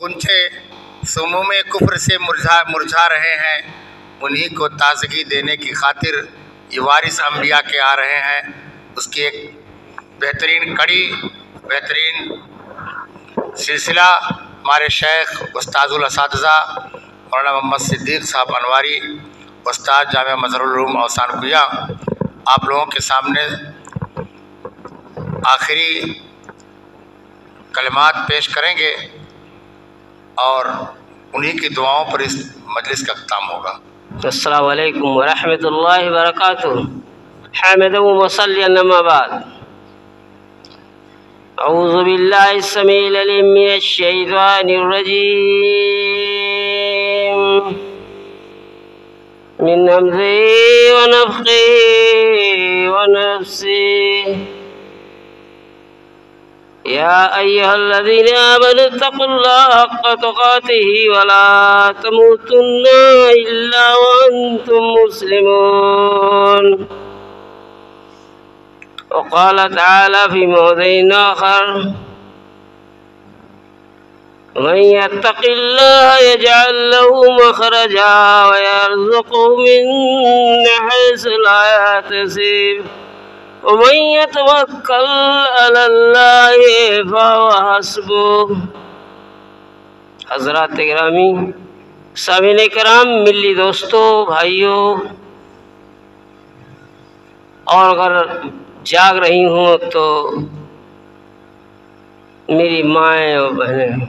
कुंचे सुमूम कुफ्र से मुरझा रहे हैं, उन्हीं को ताज़गी देने की खातिर ये वारिस अंबिया के आ रहे हैं। उसकी एक बेहतरीन कड़ी, बेहतरीन सिलसिला हमारे शेख उस्ताजुल असातिज़ा मौलाना मोहम्मद सिद्दीक़ साहब अनवारी, उस्ताद जामिया मज़हरुल उलूम औसानकुया आप लोगों के सामने आखिरी कलिमात पेश करेंगे और उन्हीं की दुआओं पर इस मजलिस का ख़त्म होगा। अस्सलामु अलैकुम व रहमतुल्लाहि व बरकातुहू। हम्दन व सल्लियन अम्मा बाद। अऊज़ु बिल्लाहि समीइल अलीम मिनश शैतानिर रजीम मिन हमज़िही व नफ़ख़िही व नफ़्सिही। या अय्युहल्लज़ीना आमनू तक़ुल्लाहा हक़्क़ तुक़ातिही व ला तमूतुन्ना इल्ला व अंतुम मुस्लिमून। व क़ाल तआला फ़ी मौज़िइन आख़र मन यत्तक़िल्लाह यजअल लहू मख़रजा व यरज़ुक़हु मिन हैसु ला यहतसिब व मन यतवक्कल अलल्लाहि फ़हुव हस्बुह। हज़रात गिरामी, सामीन किराम, मिली दोस्तों, भाइयों, और अगर जाग रही हूँ तो मेरी माएँ और बहनें,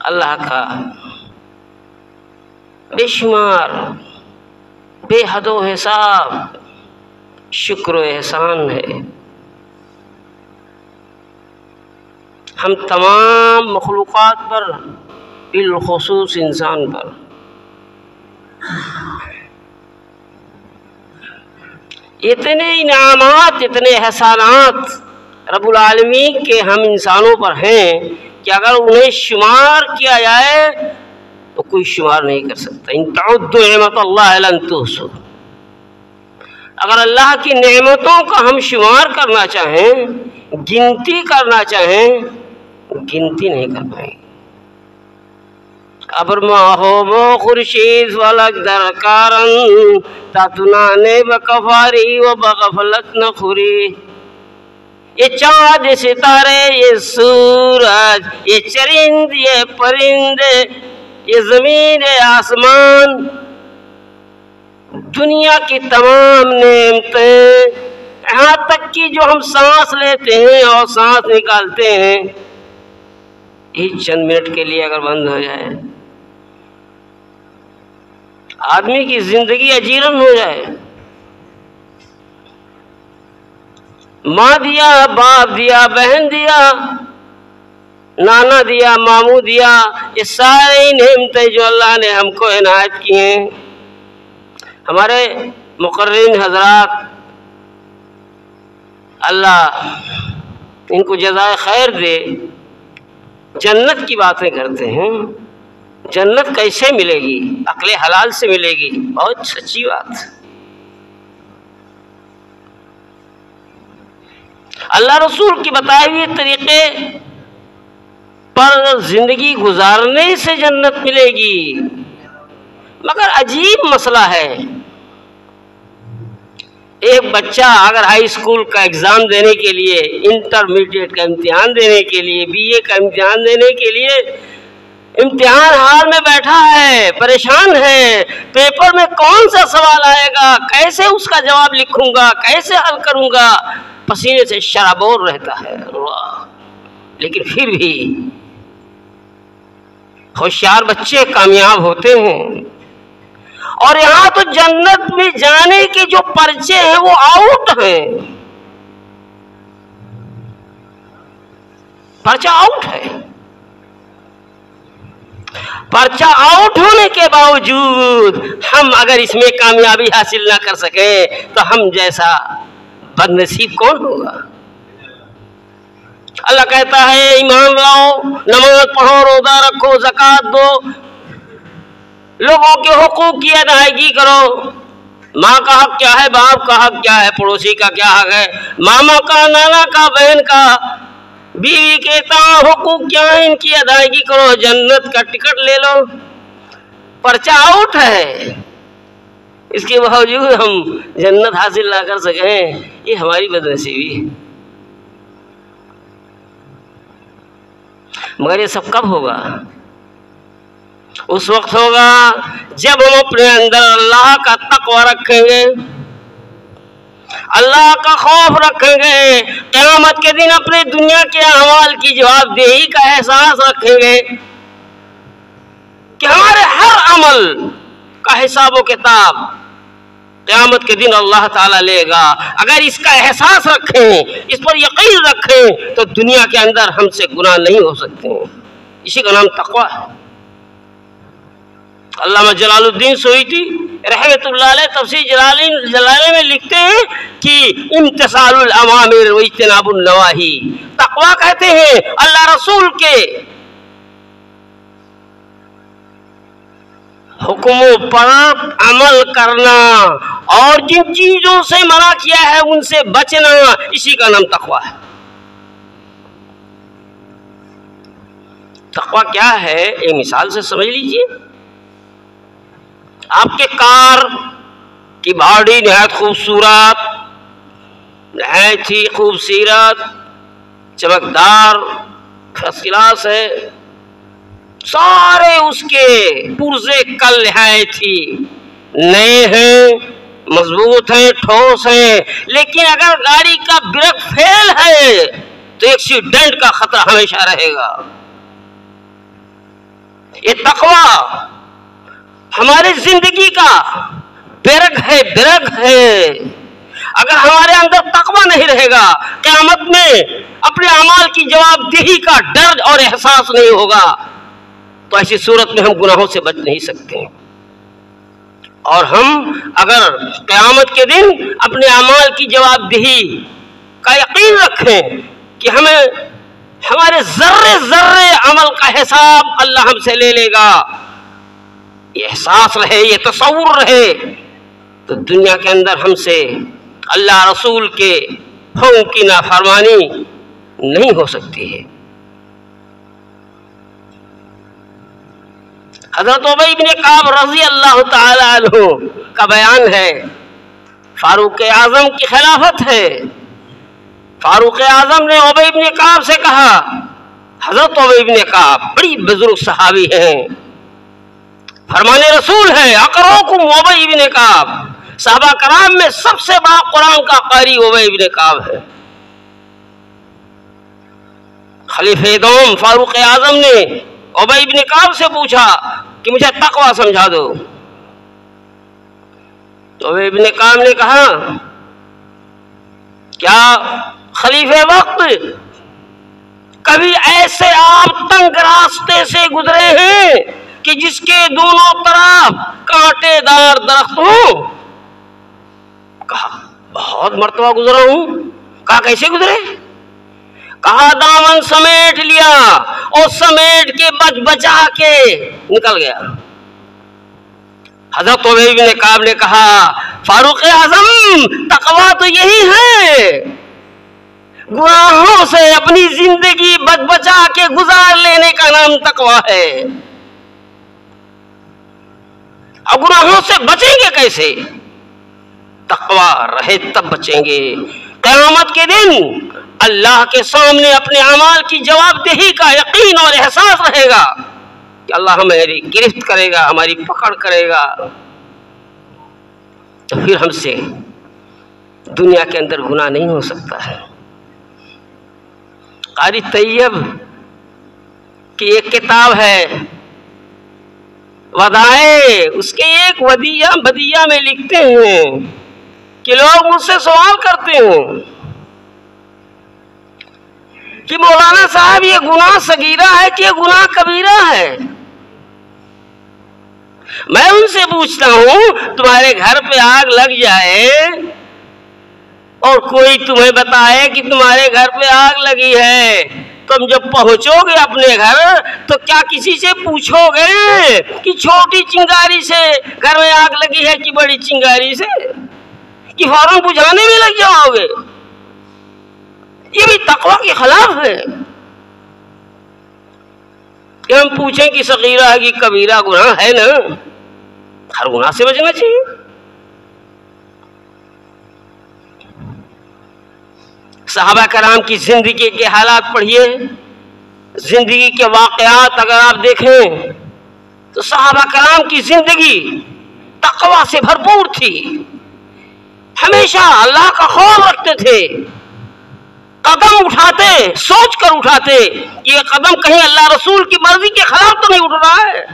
अल्लाह का बेशुमार बेहदो हिसाब शुक्र व एहसान है। हम तमाम मखलूक़ात पर, बिलख़ुसूस इंसान पर इतने इनामात, इतने एहसानात रब्बुल आलमीन के हम इंसानों पर हैं कि अगर उन्हें शुमार किया जाए तो कोई शुमार नहीं कर सकता। इन तउद्दु निअमतल्लाहि लन तुहसू। अगर अल्लाह की नेमतों का हम शुमार करना चाहें, गिनती करना चाहें, गिनती नहीं कर पाएंगे। अबर माहोबो खुर्शीद वालक दरकारन तातुनाने बकफारी व बगफलत न खुरी। ये चाँद, ये सितारे, ये सूरज, ये चरिंद, ये परिंदे, ये ज़मीन, ये आसमान, दुनिया की तमाम नेमतें, यहाँ तक कि जो हम सांस लेते हैं और सांस निकालते हैं, ये चंद मिनट के लिए अगर बंद हो जाए, आदमी की जिंदगी अजीरन हो जाए। माँ दिया, बाप दिया, बहन दिया, नाना दिया, मामू दिया, ये सारी नेमतें जो अल्लाह ने हमको इनायत की हैं। हमारे मुकर्रिन हजरात, अल्लाह इनको जज़ाए खैर दे, जन्नत की बातें करते हैं। जन्नत कैसे मिलेगी? अक्ले हलाल से मिलेगी। बहुत सच्ची बात। अल्लाह रसूल की बताए हुए तरीके पर जिंदगी गुजारने से जन्नत मिलेगी। मगर अजीब मसला है, एक बच्चा अगर हाई स्कूल का एग्ज़ाम देने के लिए, इंटरमीडिएट का इम्तिहान देने के लिए, बीए का इम्तिहान देने के लिए इम्तिहान हाल में बैठा है, परेशान है, पेपर में कौन सा सवाल आएगा, कैसे उसका जवाब लिखूंगा, कैसे हल करूंगा, पसीने से शराबोर रहता है। लेकिन फिर भी होशियार बच्चे कामयाब होते हैं। और यहाँ तो जन्नत में जाने के जो पर्चे हैं वो आउट हैं, पर्चा आउट है। पर्चा आउट होने के बावजूद हम अगर इसमें कामयाबी हासिल ना कर सके तो हम जैसा बदनसीब कौन होगा? अल्लाह कहता है ईमान लाओ, नमाज पढ़ो, रोजा रखो, ज़कात दो, लोगों के हुकूक की अदायगी करो, माँ का हक क्या है, बाप का हक क्या है, पड़ोसी का क्या हक है, मामा का, नाना का, बहन का, बीवी के तमाम हुकूक क्या है, इनकी अदायगी करो, जन्नत का टिकट ले लो। पर्चा आउट है, इसके बावजूद हम जन्नत हासिल ना कर सके, ये हमारी बदनसीबी। मगर ये सब कब होगा? उस वक्त होगा जब हम अपने अंदर अल्लाह का तक़वा रखेंगे, अल्लाह का खौफ रखेंगे, क़यामत के दिन अपने दुनिया के अमाल की जवाबदेही का एहसास रखेंगे कि हमारे हर अमल का हिसाब व किताब क़यामत के दिन अल्लाह ताला लेगा। अगर इसका एहसास रखें, इस पर यकीन रखें, तो दुनिया के अंदर हमसे गुनाह नहीं हो सकते। इसी का नाम तक़वा है। अल्लामा जलालुद्दीन सुयूती रहमतुल्लाह अलैह तफसीर जलाले में लिखते हैं कि इम्तिसालुल अवामिर व इज्तिनाबुन नवाही, तक़वा कहते हैं अल्लाह रसूल के हुक्मों पर अमल करना और जिन चीजों से मना किया है उनसे बचना, इसी का नाम तक़वा है। तक़वा क्या है, एक मिसाल से समझ लीजिए। आपके कार की बॉडी नहायत खूबसूरत, नहायत ही खूबसूरत, चमकदार, फर्स्ट क्लास है, सारे उसके पुर्जे कल नहायत ही नए हैं, मजबूत हैं, ठोस हैं, लेकिन अगर गाड़ी का ब्रेक फेल है तो एक्सीडेंट का खतरा हमेशा रहेगा। ये तक़वा हमारी जिंदगी का ब्रेक है, ब्रेक है। अगर हमारे अंदर तक़वा नहीं रहेगा, क़यामत में अपने अमाल की जवाबदेही का डर और एहसास नहीं होगा, तो ऐसी सूरत में हम गुनाहों से बच नहीं सकते। और हम अगर क़यामत के दिन अपने अमाल की जवाबदेही का यकीन रखें कि हमें हमारे जर्रे जर्रे अमल का हिसाब अल्लाह हमसे ले लेगा, ये एहसास रहे, ये तसव्वुर रहे, तो दुनिया के अंदर हमसे अल्लाह रसूल के हुक्म की नाफरमानी नहीं हो सकती है। हज़रत उबई इब्न काब रज़ी अल्लाह ताला अन्हु का बयान है, फारूक आज़म की खिलाफत है। फारूक आज़म ने उबई इब्न काब से कहा, हज़रत उबई इब्न काब बड़ी बुजुर्ग सहाबी हैं, फरमाने रसूल है, अक़रअकुम उबई इब्न काब, सहाबा कराम में सबसे बड़ा कुरान का क़ारी उबई इब्न काब है। खलीफे दोम फारूक आज़म ने उबई इब्न काब से पूछा कि मुझे तक़वा समझा दो, तो उबई इब्न काब ने कहा, क्या खलीफे वक्त कभी ऐसे आप तंग रास्ते से गुजरे हैं कि जिसके दोनों तरफ कांटेदार दरख्त हो? कहा बहुत मर्तबा गुजरा हूं। कहा कैसे गुजरे? कहा दामन समेट लिया और समेट के बचा के निकल गया। हज़रत उबई इब्न काब ने कहा, फारूक आज़म तक़वा तो यही है, गुनाहों से अपनी जिंदगी बचा के गुजार लेने का नाम तक़वा है। अब गुनाहों से बचेंगे कैसे? तक़वा रहे तब बचेंगे। क़यामत के दिन अल्लाह के सामने अपने अमाल की जवाबदेही का यकीन और एहसास रहेगा कि अल्लाह हमारी गिरफ्त करेगा, हमारी पकड़ करेगा, तो फिर हमसे दुनिया के अंदर गुनाह नहीं हो सकता है। क़ारी तैयब की एक किताब है वदाए, उसके एक बदिया में लिखते हैं कि लोग मुझसे सवाल करते हैं कि मौलाना साहब ये गुनाह सगीरा है कि ये गुनाह कबीरा है। मैं उनसे पूछता हूं, तुम्हारे घर पे आग लग जाए और कोई तुम्हें बताए कि तुम्हारे घर पे आग लगी है, तुम जब पहुंचोगे अपने घर तो क्या किसी से पूछोगे कि छोटी चिंगारी से घर में आग लगी है कि बड़ी चिंगारी से, कि फौरन बुझाने में लग जाओगे? ये भी तकवा के खिलाफ है कि हम पूछें कि सगीरा है कि कबीरा गुनाह है ना। हर गुनाह से बचना चाहिए। सहाबा कराम की जिंदगी के हालात पढ़िए, जिंदगी के वाकयात अगर आप देखें तो सहाबा कराम की जिंदगी तकवा से भरपूर थी। हमेशा अल्लाह का खौफ रखते थे, कदम उठाते सोच कर उठाते कि ये कदम कहीं अल्लाह रसूल की मर्जी के खिलाफ तो नहीं उठ रहा है।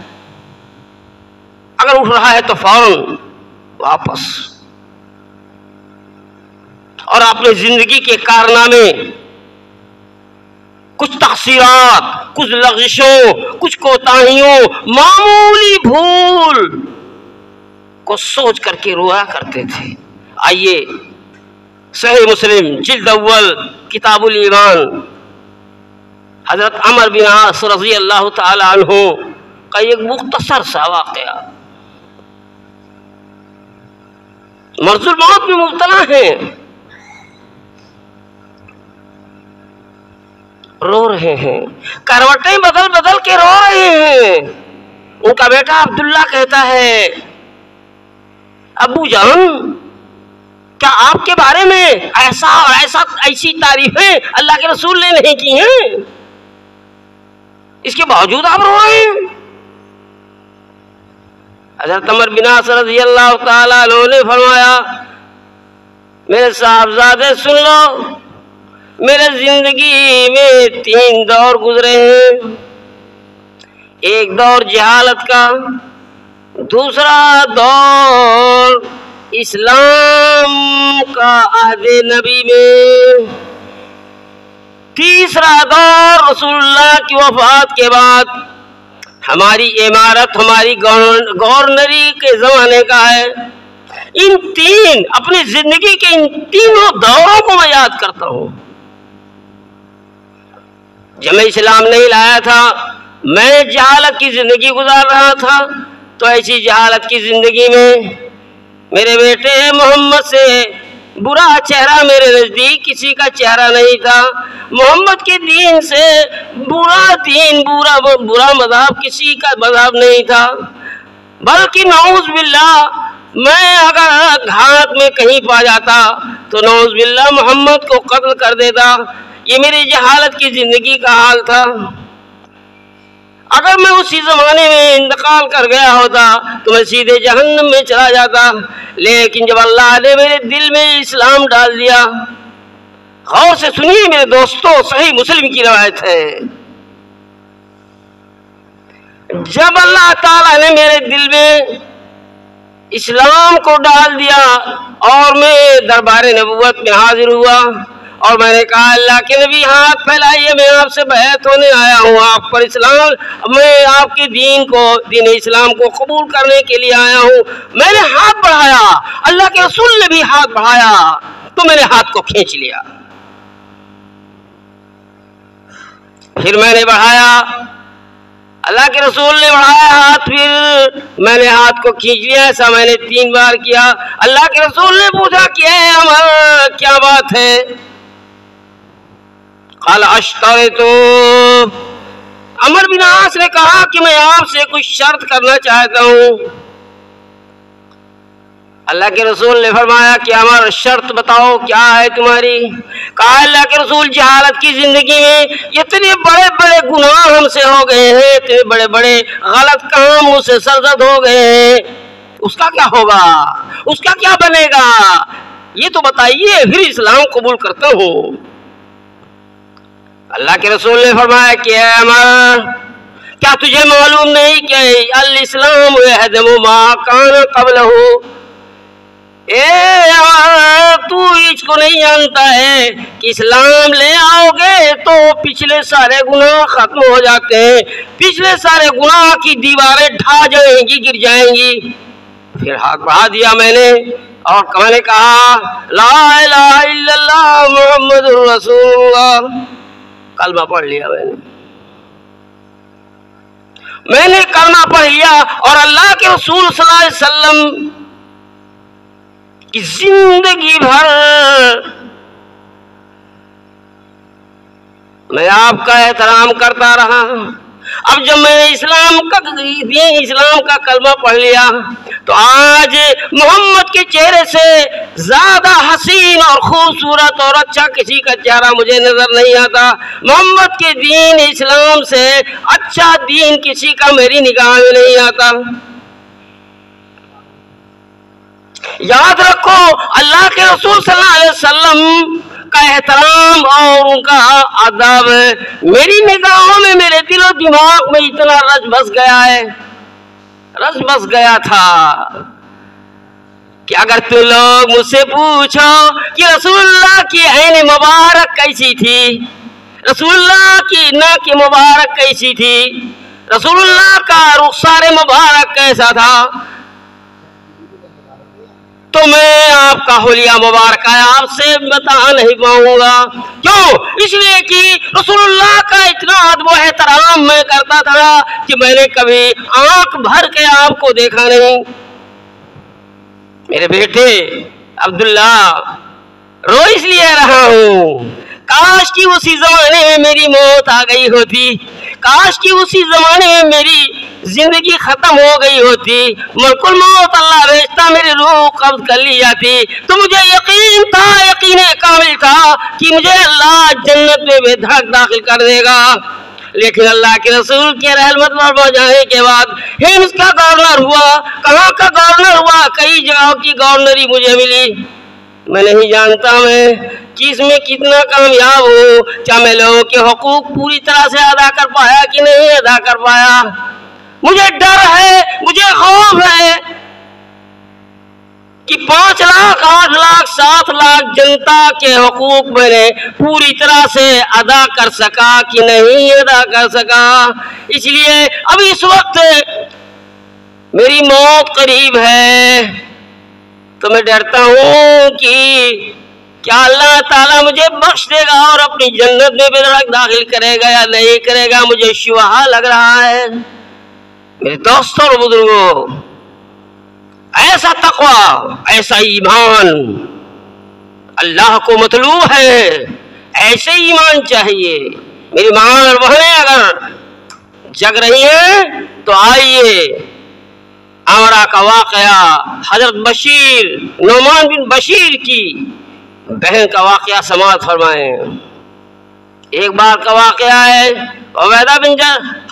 अगर उठ रहा है तो फौरन वापस। और अपने जिंदगी के कारनामे, कुछ तकसीरात, कुछ लग़िशों, कुछ कोताहियों, मामूली भूल को सोच करके रोया करते थे। आइए सही मुस्लिम जिल्द अव्वल किताबुल ईमान हजरत अमर बिन आस रज़ी अल्लाह ताला अन्हु का एक मुख्तसर सा वाक़या। मर्ज़ुल मौत में मुब्तला है, रो रहे हैं, करवटें बदल बदल के रो रहे हैं। उनका बेटा अब्दुल्ला कहता है, अबू जान क्या आपके बारे में ऐसा और ऐसा ऐसी तारीफें अल्लाह के रसूल ने नहीं की हैं, इसके बावजूद आप रो रहे हैं? हज़रत अमर बिन आस रज़ी अल्लाह ताला अन्हु ने फरमाया, मेरे साहबजादे सुन लो, मेरे जिंदगी में 3 दौर गुजरे हैं। एक दौर जहालत का, दूसरा दौर इस्लाम का अहदे नबी में, तीसरा दौर रसूलुल्लाह की वफात के बाद हमारी इमारत, हमारी गवर्नरी के जमाने का है। इन 3 अपनी जिंदगी के इन तीनों दौरों को मैं याद करता हूँ। जब मैं इस्लाम नहीं लाया था, मैं जहालत की जिंदगी गुजार रहा था, तो ऐसी जहालत की जिंदगी में मेरे बेटे मोहम्मद से बुरा चेहरा मेरे नजदीक किसी का चेहरा नहीं था। मोहम्मद के दीन से बुरा दीन, बुरा मज़हब किसी का मज़हब नहीं था। बल्कि नऊज़ बिल्लाह, मैं अगर घात में कहीं पा जाता तो नऊज़ बिल्लाह मोहम्मद को कत्ल कर देता। ये मेरी जहालत की जिंदगी का हाल था। अगर मैं उसी जमाने में इंतकाल कर गया होता तो मैं सीधे जहन्नम में चला जाता। लेकिन जब अल्लाह ने मेरे दिल में इस्लाम डाल दिया, गौर से सुनिए मेरे दोस्तों, सही मुस्लिम की रवायत है, जब अल्लाह ताला ने मेरे दिल में इस्लाम को डाल दिया और मैं दरबार नबूवत में हाजिर हुआ और मैंने कहा, अल्लाह के नबी हाथ फैलाइए, मैं आपसे बैत होने आया हूँ, आप पर इस्लाम, मैं आपके दीन इस्लाम को कबूल करने के लिए आया हूँ। मैंने हाथ बढ़ाया, अल्लाह के रसूल ने भी हाथ बढ़ाया, तो मैंने हाथ को खींच लिया। फिर मैंने बढ़ाया, अल्लाह के रसूल ने बढ़ाया हाथ, फिर मैंने हाथ को खींच लिया। ऐसा मैंने 3 बार किया। अल्लाह के रसूल ने पूछा कि अमर क्या बात है? कल अश्तर, तो अमर बिन आस ने कहा कि मैं आपसे कुछ शर्त करना चाहता हूँ। अल्लाह के रसूल ने फरमाया कि अमर शर्त बताओ क्या है तुम्हारी? कहा, अल्लाह के रसूल जहालत की जिंदगी में इतने बड़े बड़े गुनाह हमसे हो गए हैं, इतने बड़े बड़े गलत काम मुझसे सरजद हो गए हैं, उसका क्या होगा, उसका क्या बनेगा, ये तो बताइए, फिर इस्लाम कबूल करता हूँ। अल्लाह के रसूल ने फरमाया कि अमर, क्या तुझे मालूम नहीं कि अल इस्लाम यहदमु मा कान क़ब्लहु? तू इसको नहीं जानता है कि इस्लाम ले आओगे तो पिछले सारे गुनाह खत्म हो जाते हैं, पिछले सारे गुनाह की दीवारें ढा जाएंगी, गिर जाएंगी। फिर हाथ बढ़ा दिया मैंने और मैंने कहा, ला इलाहा इल्लल्लाह मुहम्मदुर रसूलुल्लाह, कलमा पढ़ लिया मैंने कलमा पढ़ लिया और अल्लाह के रसूल सल्लल्लाहु अलैहि वसल्लम की जिंदगी भर मैं आपका एहतराम करता रहा। अब जब मैंने इस्लाम का कलमा पढ़ लिया तो आज मोहम्मद के चेहरे से ज्यादा हसीन और खूबसूरत और अच्छा किसी का चेहरा मुझे नजर नहीं आता। मोहम्मद के दीन इस्लाम से अच्छा दीन किसी का मेरी निगाह में नहीं आता। याद रखो, अल्लाह के रसूल सल्लल्लाहु अलैहि वसल्लम का एहतराम और उनका अदब मेरी निगाहों में, मेरे दिलो दिमाग में इतना रच बस गया था कि अगर तुम लोग मुझसे पूछो कि रसूलुल्लाह की ऐन मुबारक कैसी थी, रसूलुल्लाह की नाक मुबारक कैसी थी, रसूलुल्लाह का रुखसार मुबारक कैसा था, तो मैं आपका हुलिया मुबारक आपसे बता नहीं पाऊंगा। क्यों? इसलिए कि रसूलुल्लाह का इतना अदब व एहतराम मैं करता था कि मैंने कभी आंख भर के आपको देखा नहीं। मेरे बेटे अब्दुल्ला, रो इसलिए रहा हूं, काश कि उसी जमाने में मेरी मौत आ गई होती, काश कि उसी जमाने में मेरी जिंदगी खत्म हो गई होती, मलकुल मौत अल्लाह भेजता, मेरी रूह कब्ज कर ली जाती, तो मुझे यकीन था, यकीन कामिल था कि मुझे अल्लाह जन्नत में बेधड़क दाखिल कर देगा। लेकिन अल्लाह के रसूल के रहमत पर जाने के बाद हिम्स का गवर्नर हुआ, कहाँ का गवर्नर हुआ, कई जगहों की गवर्नरी मुझे मिली। मैं नहीं जानता मैं कि इसमें कितना कामयाब हूँ, क्या मैं लोगों के हकूक पूरी तरह से अदा कर पाया कि नहीं अदा कर पाया। मुझे डर है, मुझे खौफ है कि 5 लाख, 8 लाख, 7 लाख जनता के हकूक मैंने पूरी तरह से अदा कर सका कि नहीं अदा कर सका। इसलिए अब इस वक्त मेरी मौत करीब है तो मैं डरता हूँ कि क्या अल्लाह ताला मुझे बख्श देगा और अपनी जन्नत में बेधड़क दाखिल करेगा या नहीं करेगा, मुझे शुबहा लग रहा है। मेरे दोस्तों और बुजुर्गों, ऐसा तक़वा, ऐसा ईमान अल्लाह को मतलूब है, ऐसे ईमान चाहिए। मेरी माँ और बहनें अगर जग रही हैं तो आइए आमरा का वाक़या, हजरत बशीर, नौमान बिन बशीर की बहन का वाक़या समाअत फरमाएं। एक बार का वाक़या है, उबैदा बिन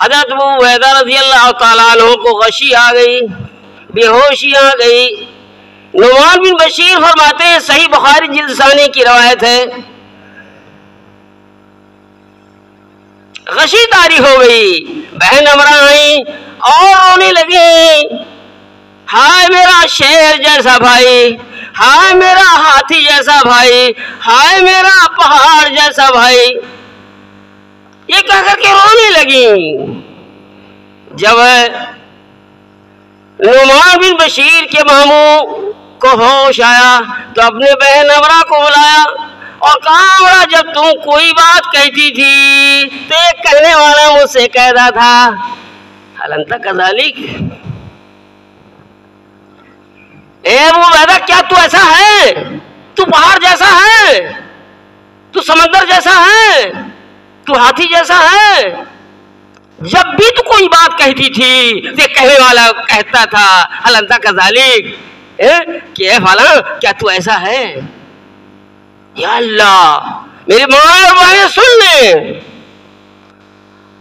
हजरत उबैदा रज़ी अल्लाह ताला अन्हु को गशी आ गई, बेहोशी आ गई। नौमान बिन बशीर फरमाते हैं, सही बुखारी जिल्द सानी की रवायत है, गशी तारी हो गई। बहन अमरा आई और रोने लगी, हाय मेरा शेर जैसा भाई, हाय मेरा हाथी जैसा भाई, हाय मेरा पहाड़ जैसा भाई, ये कह करके रोने लगी। जब नुमान बिन बशीर के मामू को होश आया तो अपने बहन अमरा को बुलाया और कहा, अमरा जब तुम कोई बात कहती थी तो एक कहने वाला मुझसे कहता था, हलंता कज़ालिक, वो वैदा क्या तू ऐसा है, तू पहाड़ जैसा है, तू समंदर जैसा है, तू हाथी जैसा है। जब भी तू कोई बात कहती थी तो कहने वाला कहता था, हलंता कज़ालिक, क्या फला क्या तू ऐसा है। या अल्लाह, मेरी माँ और बहनें सुन ले,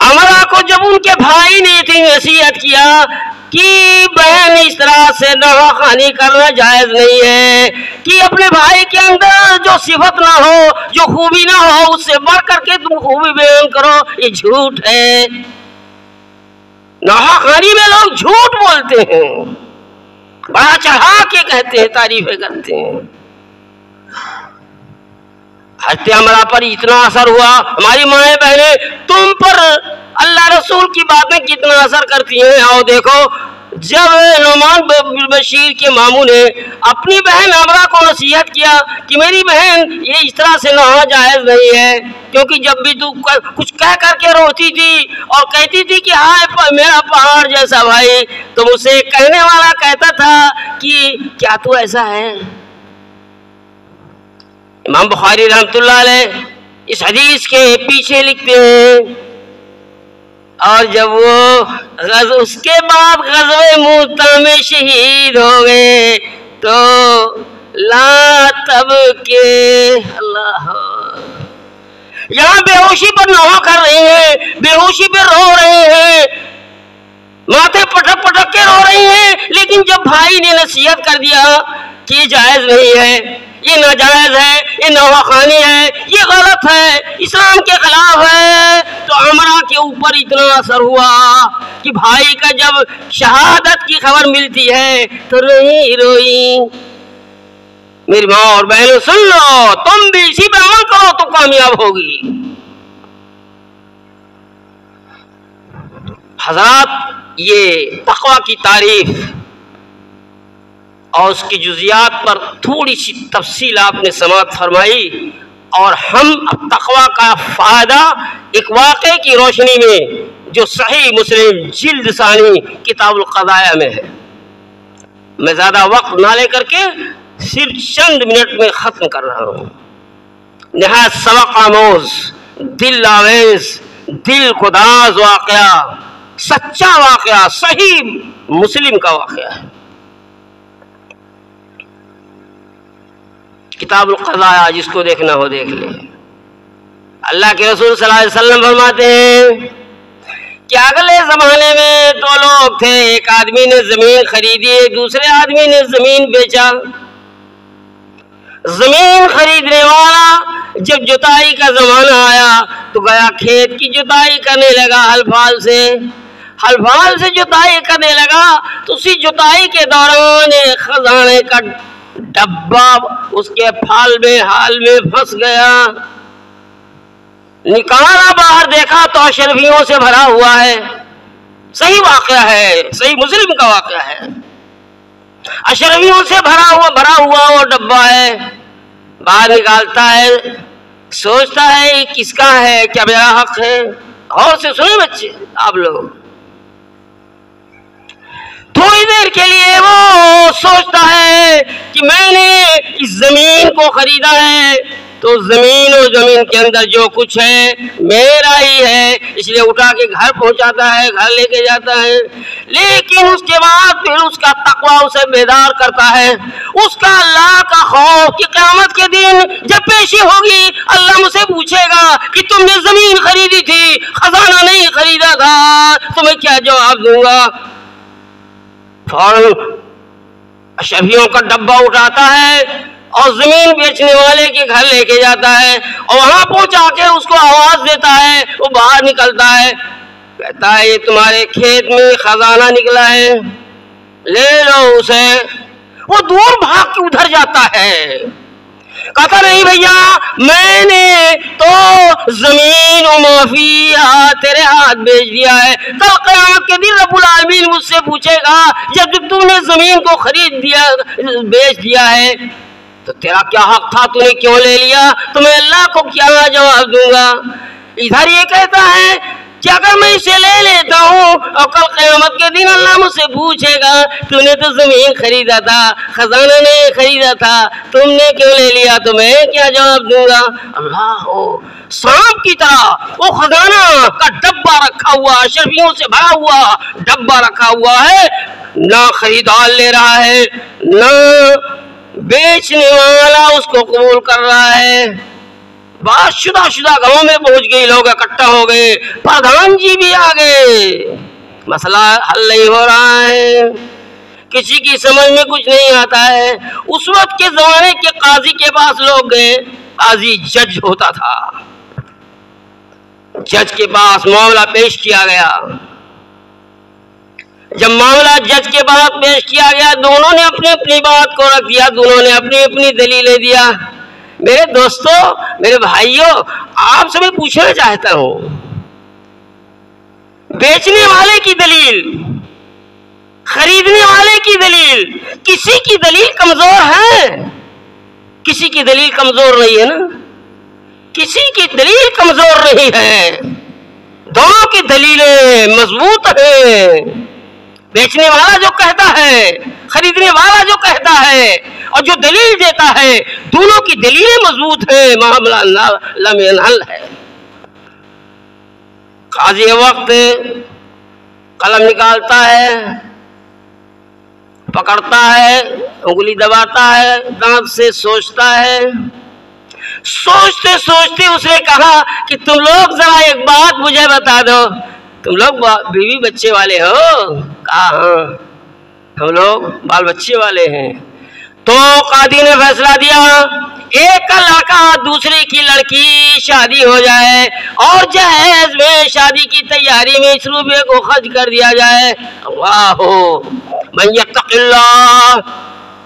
अमरा को जब उनके भाई ने इतनी नसीहत किया कि बहन इस तरह से नवाखानी करना जायज नहीं है, कि अपने भाई के अंदर जो सिफत ना हो, जो खूबी ना हो, उससे बढ़ करके तुम खूबी बयान करो, ये झूठ है। नवाखानी में लोग झूठ बोलते हैं, बड़ा चढ़ा के कहते हैं, तारीफें करते हैं। हज़रत अमरा पर इतना असर हुआ। हमारी माएँ बहनें तुम पर अल्लाह रसूल की बातें कितना असर करती हैं। आओ देखो, जब नुमान बिन बशीर के मामू ने अपनी बहन अमरा को नसीहत किया कि मेरी बहन ये इस तरह से नहाना जायज़ नहीं है, क्योंकि जब भी तू कुछ कह करके रोती थी और कहती थी कि हाँ मेरा पहाड़ जैसा भाई, तो मुझसे कहने वाला कहता था कि क्या तू ऐसा है। इमाम बुखारी रहमतुल्लाह अलैह इस हदीस के पीछे लिखते हैं, और जब वो उसके बाद ग़ज़वे मूता में शहीद हो गए तो ला तब के अल्लाह, यहाँ बेहोशी पर नहा कर रही हैं, बेहोशी पे रो रहे हैं, माथे पटक पटक के रो रही हैं, लेकिन जब भाई ने नसीहत कर दिया कि ये जायज़ नहीं है, ये नाजायज़ है, ये नौखानी है, ये गलत है, इस्लाम के खिलाफ है, तो अमरा के ऊपर इतना असर हुआ कि भाई का जब शहादत की खबर मिलती है तो रोई रोई। मेरी माँ और बहनों सुन लो, तुम भी इसी पे अमल करो तो कामयाब होगी। हज़रात, ये तक़वा की तारीफ और उसकी जुज़ियात पर थोड़ी सी तफसील आपने समाअत फरमाई, और हम अब तक़वा का फ़ायदा एक वाक़े की रोशनी में जो सही मुस्लिम जिल्द सानी किताबुल क़ज़ाया में है, मैं ज़्यादा वक्त ना लेकर के सिर्फ चंद मिनट में ख़त्म कर रहा हूँ। नहायत सबक आमोज़, दिल आवेज़, दिल को दाज़ वाक़या, सच्चा वाक़या, सही मुस्लिम का वाक़या है। किताबुल क़ज़ाया, जिसको देखना हो देख ले। अल्लाह के रसूल सल्लल्लाहु अलैहि वसल्लम फरमाते हैं कि अगले ज़माने में दो लोग थे, एक आदमी ने ज़मीन खरीदी, दूसरे आदमी ने ज़मीन बेचा। ज़मीन खरीदने वाला जब जुताई का ज़माना आया तो गया खेत की जुताई करने लगा, हल फाल से जुताई करने लगा, तो उसी जुताई के दौरान एक खजाने का डब्बा उसके हाल में फंस गया। निकाला, बाहर देखा तो अशरफियों से भरा हुआ है। सही वाक़या है, सही मुस्लिम का वाक़या है। अशरफियों से भरा हुआ वो डब्बा है। बाहर निकालता है, सोचता है किसका है, क्या मेरा हक है। और से सुने बच्चे आप लोग, थोड़ी देर के लिए वो सोचता है कि मैंने इस जमीन को खरीदा है तो जमीन और जमीन के अंदर जो कुछ है मेरा ही है, इसलिए उठा के घर पहुंचाता है, घर लेके जाता है। लेकिन उसके बाद फिर उसका तकवा उसे बेदार करता है, उसका अल्लाह का खौफ कि क़यामत के दिन जब पेशी होगी अल्लाह मुझसे पूछेगा कि तुमने जमीन खरीदी थी, खजाना नहीं खरीदा था, तो मैं क्या जवाब दूंगा। फौरन अशरफियों का डब्बा उठाता है और जमीन बेचने वाले के घर लेके जाता है, और वहां पहुंचा के उसको आवाज देता है। वो बाहर निकलता है, कहता है ये तुम्हारे खेत में खजाना निकला है, ले लो उसे। वो दूर भाग के उधर जाता है, कहता नहीं भैया, मैंने तो जमीन और माफिया तेरे हाथ बेच दिया है। कल क़यामत के दिन रब्बुल आलमीन मुझसे पूछेगा जब तुमने जमीन को बेच दिया है तो तेरा क्या हक था, तूने क्यों ले लिया, तो मैं अल्लाह को क्या जवाब दूंगा। इधर ये कहता है कि अगर मैं इसे ले लेता हूँ और कल क़यामत के दिन अल्लाह मुझसे पूछेगा तूने तो ज़मीन खरीदा था, खजाना नहीं खरीदा था, तुमने क्यों ले लिया, तो मैं क्या जवाब दूंगा। अल्लाह हो, सांप की तरह वो खजाना का डब्बा रखा हुआ, अशरफियों से भरा हुआ डब्बा रखा हुआ है, ना खरीदार ले रहा है, ना बेचने वाला उसको कबूल कर रहा है। बात शुदा गांव में पहुंच गई, लोग इकट्ठा हो गए, प्रधान जी भी आ गए, मसला हल नहीं हो रहा है, किसी की समझ में कुछ नहीं आता है। उस वक्त के जमाने के काजी के पास लोग गए, काजी जज होता था, जज के पास मामला पेश किया गया। जब मामला जज के पास पेश किया गया, दोनों ने अपनी अपनी बात को रख दिया, दोनों ने अपनी अपनी दलीलें दिया। मेरे दोस्तों, मेरे भाइयों, आपसे मैं पूछना चाहता हूं, बेचने वाले की दलील खरीदने वाले की दलील, किसी की दलील कमजोर है, किसी की दलील कमजोर नहीं है ना, किसी की दलील कमजोर नहीं है, दोनों की दलीलें मजबूत हैं। बेचने वाला जो कहता है, खरीदने वाला जो कहता है और जो दलील देता है, दोनों की दलीलें मजबूत है, मामला हल है। काजी वक्त कलम निकालता है, पकड़ता है, उंगली दबाता है, दांत से सोचता है। सोचते सोचते उसने कहा कि तुम लोग जरा एक बात मुझे बता दो, तुम लोग बीवी बच्चे वाले हो? कहा हाँ, हम लोग बाल बच्चे वाले हैं। तो कादी ने फैसला दिया, एक का लड़का दूसरे की लड़की शादी हो जाए और जहेज में शादी की तैयारी में इस रुपये को खर्च कर दिया जाए। वाह, मन यत्तक़िल्लाह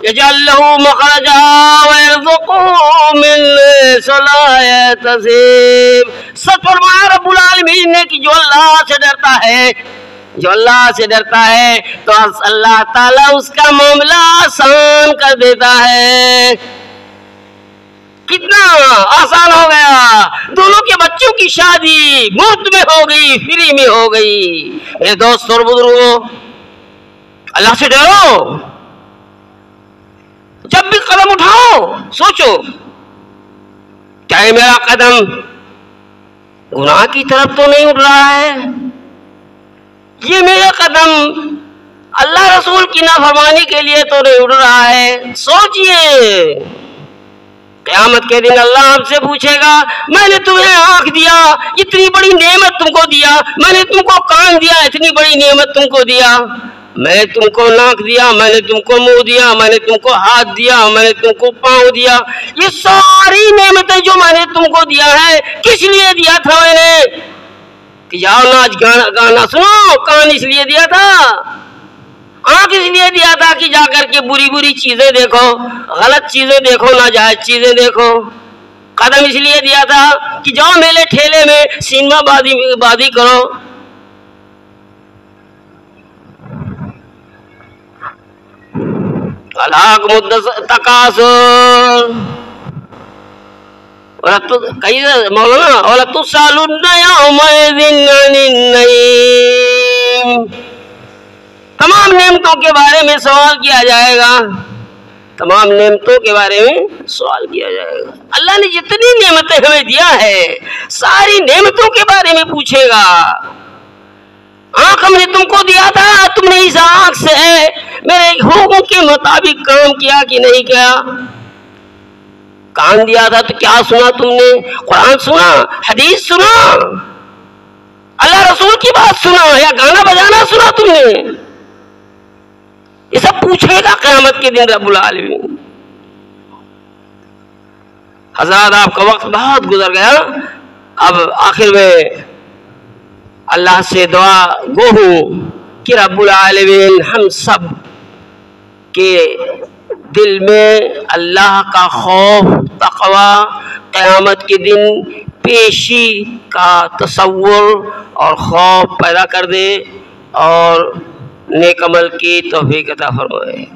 यजअल लहू मखरजा व यरज़ुक़हू मिन हैसु ला यहतसिब। सच फरमाया रब्बुल आलमीन ने कि जो अल्लाह से डरता है, जो अल्लाह से डरता है तो अल्लाह ताला उसका मामला आसान कर देता है। कितना आसान हो गया, दोनों के बच्चों की शादी मुफ्त में हो गई, फ्री में हो गई। मेरे दोस्त और बुजुर्गों, अल्लाह से डरो, जब भी कदम उठाओ सोचो, क्या मेरा कदम गुनाह की तरफ तो नहीं उठ रहा है? ये मेरा कदम अल्लाह रसूल की नाफरमानी के लिए तो नहीं उड़ रहा है? सोचिए, क़यामत के दिन अल्लाह हमसे पूछेगा, मैंने तुम्हें आंख दिया, इतनी बड़ी नेमत तुमको दिया, मैंने तुमको कान दिया, इतनी बड़ी नेमत तुमको दिया, मैंने तुमको नाक दिया, मैंने तुमको मुंह दिया, मैंने तुमको हाथ दिया, मैंने तुमको पांव दिया, ये सारी नेमतें जो मैंने तुमको दिया है किस लिए दिया था? मैंने कि जाओ नाच गाना सुनो, कान इसलिए दिया था, आंख इसलिए दिया था कि जाकर के बुरी बुरी चीजें देखो, गलत चीजें देखो, नाजायज चीजें देखो। कदम इसलिए दिया था कि जाओ मेले ठेले में सिनेमा बाजी करो। तकासुर मौलाना तमाम नेमतों के बारे में सवाल किया जाएगा, तमाम नेमतों के बारे में सवाल किया जाएगा। अल्लाह ने जितनी नेमतें हमें दिया है सारी नेमतों के बारे में पूछेगा। आंख हमने तुमको दिया था, तुमने इस आंख से मेरे हुक्म के मुताबिक काम किया कि नहीं किया? कान दिया था तो क्या सुना तुमने? कुरान सुना, हदीस सुना, अल्लाह रसूल की बात सुना या गाना बजाना सुना तुमने? ये सब पूछेगा क़यामत के दिन रब्बुल आलमीन। हज़रात, आपका वक्त बहुत गुजर गया, अब आखिर में अल्लाह से दुआ गो हूँ कि रब्बुल आलमीन हम सब के दिल में अल्लाह का खौफ, तक़वा, क़यामत के दिन पेशी का तसव्वुर और खौफ पैदा कर दे और नेक अमल की तौफीक अता फरमाए।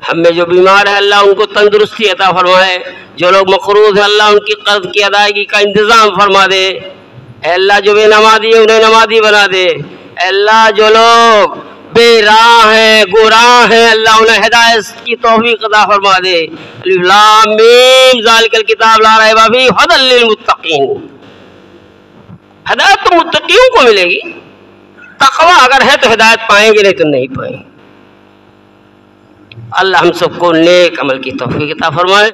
हम में जो बीमार है अल्लाह उनको तंदुरुस्ती अता फरमाए, जो लोग मक़रूज़ हैं अल्लाह उनकी कर्ज़ की अदायगी का इंतज़ाम फरमा दे। अल्लाह जो बेनमाज़ी है उन्हें नमाज़ी बना दे। अल्लाह जो लोग बेराह हैं, गुमराह हैं, अल्लाह उन्हें हिदायत की तौफीक अता फरमा दे। अलिफ लाम मीम ज़ालिकल किताब ला रैब फीहि हुदल लिल मुत्तक़ीन। हिदायत तो मुत्तक़ीयों को मिलेगी, तक़वा अगर है तो हिदायत पाएंगे, नहीं तो नहीं पाएंगे। अल्लाह हम सबको नेक अमल की तौफीक अता फरमाए।